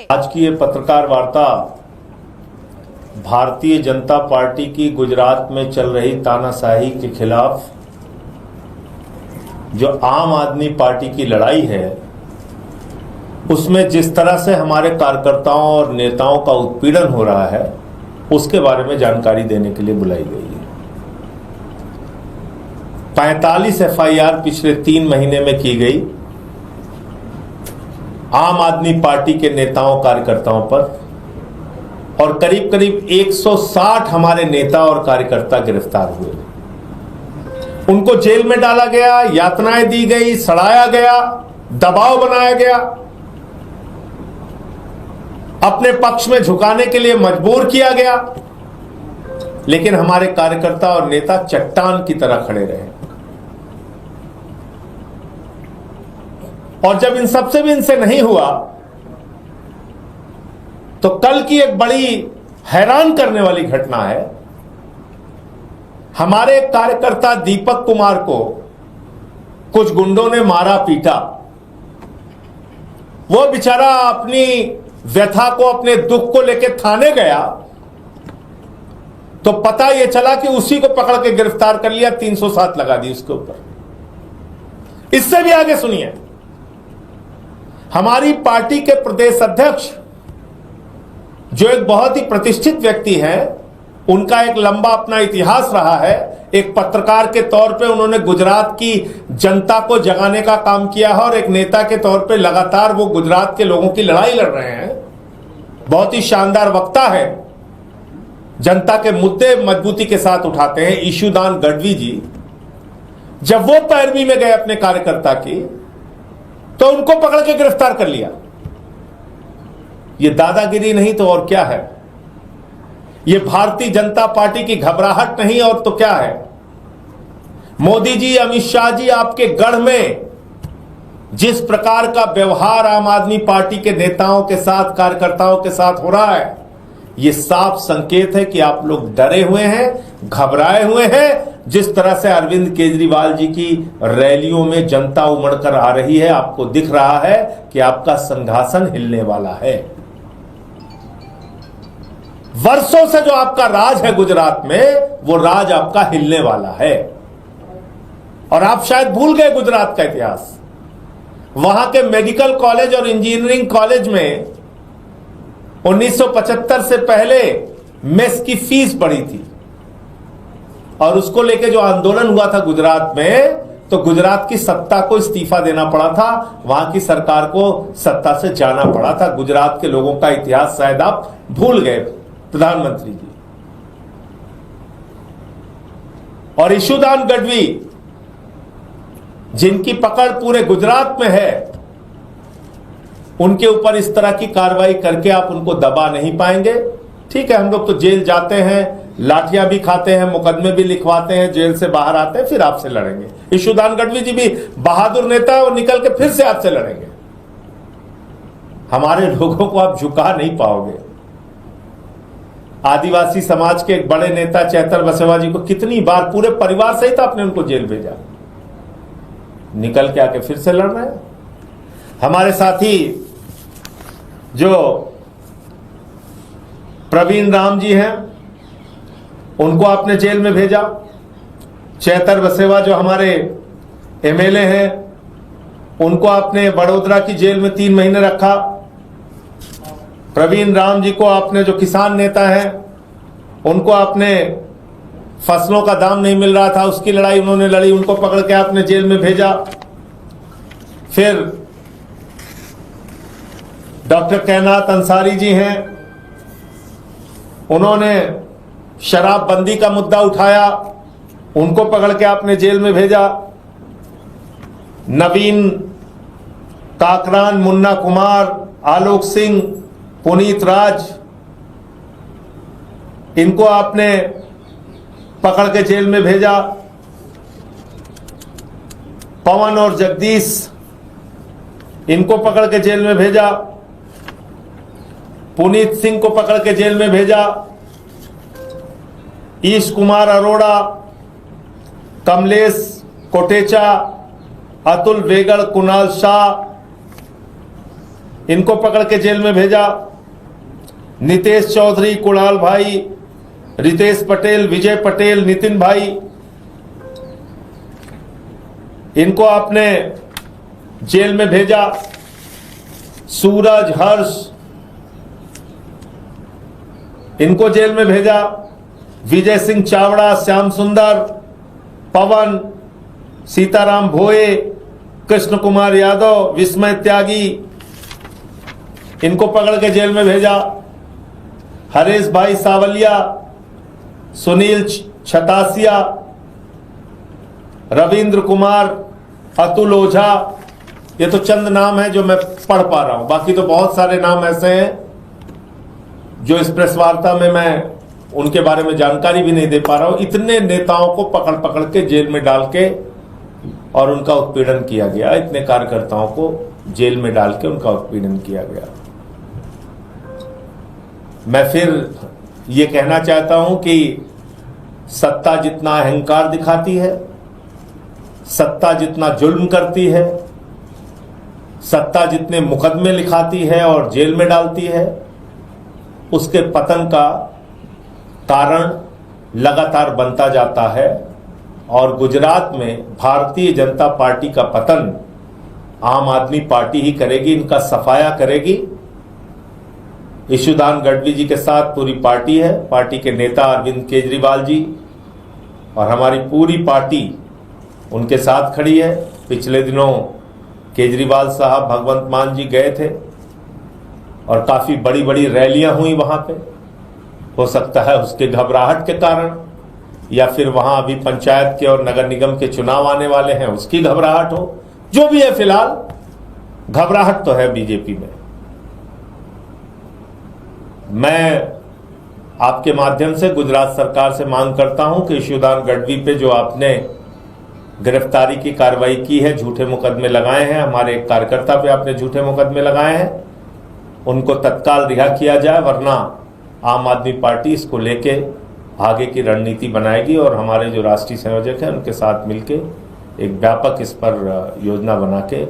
आज की ये पत्रकार वार्ता भारतीय जनता पार्टी की गुजरात में चल रही तानाशाही के खिलाफ जो आम आदमी पार्टी की लड़ाई है, उसमें जिस तरह से हमारे कार्यकर्ताओं और नेताओं का उत्पीड़न हो रहा है, उसके बारे में जानकारी देने के लिए बुलाई गई है। 45 FIR पिछले 3 महीने में की गई आम आदमी पार्टी के नेताओं कार्यकर्ताओं पर, और करीब करीब 160 हमारे नेता और कार्यकर्ता गिरफ्तार हुए। उनको जेल में डाला गया, यातनाएं दी गई, सड़ाया गया, दबाव बनाया गया, अपने पक्ष में झुकाने के लिए मजबूर किया गया, लेकिन हमारे कार्यकर्ता और नेता चट्टान की तरह खड़े रहे। और जब इन सबसे भी इनसे नहीं हुआ, तो कल की एक बड़ी हैरान करने वाली घटना है। हमारे कार्यकर्ता दीपक कुमार को कुछ गुंडों ने मारा, पीटा। वो बेचारा अपनी व्यथा को, अपने दुख को लेकर थाने गया, तो पता यह चला कि उसी को पकड़ के गिरफ्तार कर लिया, 307 लगा दी उसके ऊपर। इससे भी आगे सुनिए, हमारी पार्टी के प्रदेश अध्यक्ष, जो एक बहुत ही प्रतिष्ठित व्यक्ति हैं, उनका एक लंबा अपना इतिहास रहा है। एक पत्रकार के तौर पे उन्होंने गुजरात की जनता को जगाने का काम किया है, और एक नेता के तौर पे लगातार वो गुजरात के लोगों की लड़ाई लड़ रहे हैं। बहुत ही शानदार वक्ता है, जनता के मुद्दे मजबूती के साथ उठाते हैं। ईशुदान गढ़वी जी, जब वो पैरवी में गए अपने कार्यकर्ता की, तो उनको पकड़ के गिरफ्तार कर लिया। ये दादागिरी नहीं तो और क्या है? ये भारतीय जनता पार्टी की घबराहट नहीं और तो क्या है? मोदी जी, अमित शाह जी, आपके गढ़ में जिस प्रकार का व्यवहार आम आदमी पार्टी के नेताओं के साथ, कार्यकर्ताओं के साथ हो रहा है, ये साफ संकेत है कि आप लोग डरे हुए हैं, घबराए हुए हैं। जिस तरह से अरविंद केजरीवाल जी की रैलियों में जनता उमड़कर आ रही है, आपको दिख रहा है कि आपका सिंहासन हिलने वाला है। वर्षों से जो आपका राज है गुजरात में, वो राज आपका हिलने वाला है। और आप शायद भूल गए गुजरात का इतिहास। वहां के मेडिकल कॉलेज और इंजीनियरिंग कॉलेज में 1975 से पहले मेस की फीस बढ़ी थी, और उसको लेके जो आंदोलन हुआ था गुजरात में, तो गुजरात की सत्ता को इस्तीफा देना पड़ा था, वहां की सरकार को सत्ता से जाना पड़ा था। गुजरात के लोगों का इतिहास शायद आप भूल गए, प्रधानमंत्री जी। और ईशुदान गढ़वी, जिनकी पकड़ पूरे गुजरात में है, उनके ऊपर इस तरह की कार्रवाई करके आप उनको दबा नहीं पाएंगे। ठीक है, हम लोग तो जेल जाते हैं, लाठियां भी खाते हैं, मुकदमे भी लिखवाते हैं, जेल से बाहर आते हैं, फिर आपसे लड़ेंगे। ईशुदान गढ़वी जी भी बहादुर नेता है, और निकल के फिर से आपसे लड़ेंगे। हमारे लोगों को आप झुका नहीं पाओगे। आदिवासी समाज के एक बड़े नेता चैतर बसेवा जी को कितनी बार पूरे परिवार सहित आपने उनको जेल भेजा, निकल के आके फिर से लड़ रहे हैं। हमारे साथी जो प्रवीण राम जी हैं, उनको आपने जेल में भेजा। चैतर बसेवा जो हमारे MLA हैं, उनको आपने वडोदरा की जेल में 3 महीने रखा। प्रवीण राम जी को आपने, जो किसान नेता हैं, उनको आपने, फसलों का दाम नहीं मिल रहा था, उसकी लड़ाई उन्होंने लड़ी, उनको पकड़ के आपने जेल में भेजा। फिर डॉक्टर कैनात अंसारी जी हैं, उन्होंने शराबबंदी का मुद्दा उठाया, उनको पकड़ के आपने जेल में भेजा। नवीन काकरान, मुन्ना कुमार, आलोक सिंह, पुनीत राज, इनको आपने पकड़ के जेल में भेजा। पवन और जगदीश, इनको पकड़ के जेल में भेजा। पुनीत सिंह को पकड़ के जेल में भेजा। ईश कुमार अरोड़ा, कमलेश कोटेचा, अतुल वेगड़, कुणाल शाह, इनको पकड़ के जेल में भेजा। नितेश चौधरी, कुणाल भाई, रितेश पटेल, विजय पटेल, नितिन भाई, इनको आपने जेल में भेजा। सूरज, हर्ष, इनको जेल में भेजा। विजय सिंह चावड़ा, श्याम सुंदर, पवन, सीताराम भोए, कृष्ण कुमार यादव, विस्मय त्यागी, इनको पकड़ के जेल में भेजा। हरेश भाई सावलिया, सुनील छतासिया, रविंद्र कुमार, अतुल ओझा, ये तो चंद नाम है जो मैं पढ़ पा रहा हूं। बाकी तो बहुत सारे नाम ऐसे हैं जो इस प्रेस वार्ता में मैं उनके बारे में जानकारी भी नहीं दे पा रहा हूं। इतने नेताओं को पकड़ पकड़ के जेल में डाल के और उनका उत्पीड़न किया गया। इतने कार्यकर्ताओं को जेल में डाल के उनका उत्पीड़न किया गया। मैं फिर ये कहना चाहता हूं कि सत्ता जितना अहंकार दिखाती है, सत्ता जितना जुल्म करती है, सत्ता जितने मुकदमे लिखाती है और जेल में डालती है, उसके पतन का कारण लगातार बनता जाता है। और गुजरात में भारतीय जनता पार्टी का पतन आम आदमी पार्टी ही करेगी, इनका सफाया करेगी। ईशुदान गढ़वी जी के साथ पूरी पार्टी है, पार्टी के नेता अरविंद केजरीवाल जी और हमारी पूरी पार्टी उनके साथ खड़ी है। पिछले दिनों केजरीवाल साहब भगवंत मान जी गए थे और काफी बड़ी बड़ी रैलियां हुई वहां पे। हो सकता है उसके घबराहट के कारण, या फिर वहां अभी पंचायत के और नगर निगम के चुनाव आने वाले हैं उसकी घबराहट हो। जो भी है, फिलहाल घबराहट तो है बीजेपी में। मैं आपके माध्यम से गुजरात सरकार से मांग करता हूं कि ईशुदान गढ़वी पे जो आपने गिरफ्तारी की कार्रवाई की है, झूठे मुकदमे लगाए हैं, हमारे एक कार्यकर्ता पे आपने झूठे मुकदमे लगाए हैं, उनको तत्काल रिहा किया जाए, वरना आम आदमी पार्टी इसको लेके आगे की रणनीति बनाएगी और हमारे जो राष्ट्रीय संयोजक हैं उनके साथ मिलके एक व्यापक इस पर योजना बना के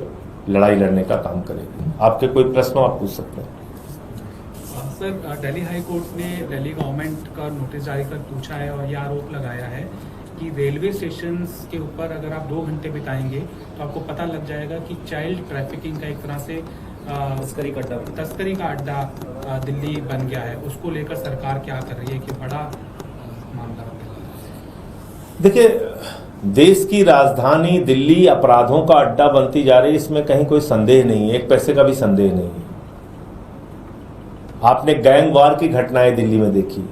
लड़ाई लड़ने का काम करेगी। आपके कोई प्रश्न आप पूछ सकते हैं। सर, दिल्ली हाई कोर्ट ने दिल्ली गवर्नमेंट का नोटिस जारी कर पूछा है और यह आरोप लगाया है कि रेलवे स्टेशन के ऊपर अगर आप 2 घंटे बिताएंगे तो आपको पता लग जाएगा कि चाइल्ड ट्रैफिकिंग का एक तरह से तस्करी का अड्डा दिल्ली बन गया है। उसको लेकर सरकार क्या कर रही है कि बड़ा मामला? देखिए, देश की राजधानी दिल्ली अपराधों का अड्डा बनती जा रही है, इसमें कहीं कोई संदेह नहीं है, एक पैसे का भी संदेह नहीं है। आपने गैंग वार की घटनाएं दिल्ली में देखी,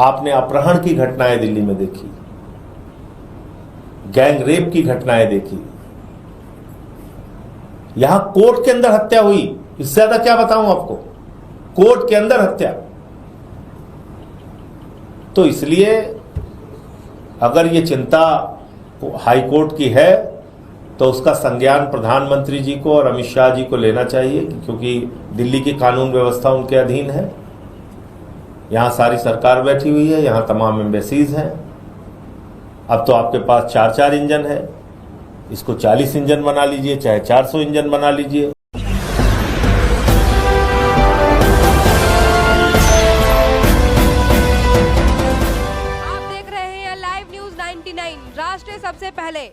आपने अपहरण की घटनाएं दिल्ली में देखी, गैंग रेप की घटनाएं देखी, यहां कोर्ट के अंदर हत्या हुई। इससे ज्यादा क्या बताऊं आपको, कोर्ट के अंदर हत्या। तो इसलिए अगर ये चिंता हाई कोर्ट की है तो उसका संज्ञान प्रधानमंत्री जी को और अमित शाह जी को लेना चाहिए, क्योंकि दिल्ली की कानून व्यवस्था उनके अधीन है। यहां सारी सरकार बैठी हुई है, यहां तमाम एम्बेसीज हैं। अब तो आपके पास 4-4 इंजन है, इसको 40 इंजन बना लीजिए, चाहे 400 इंजन बना लीजिए। आप देख रहे हैं लाइव न्यूज 99, राष्ट्र सबसे पहले।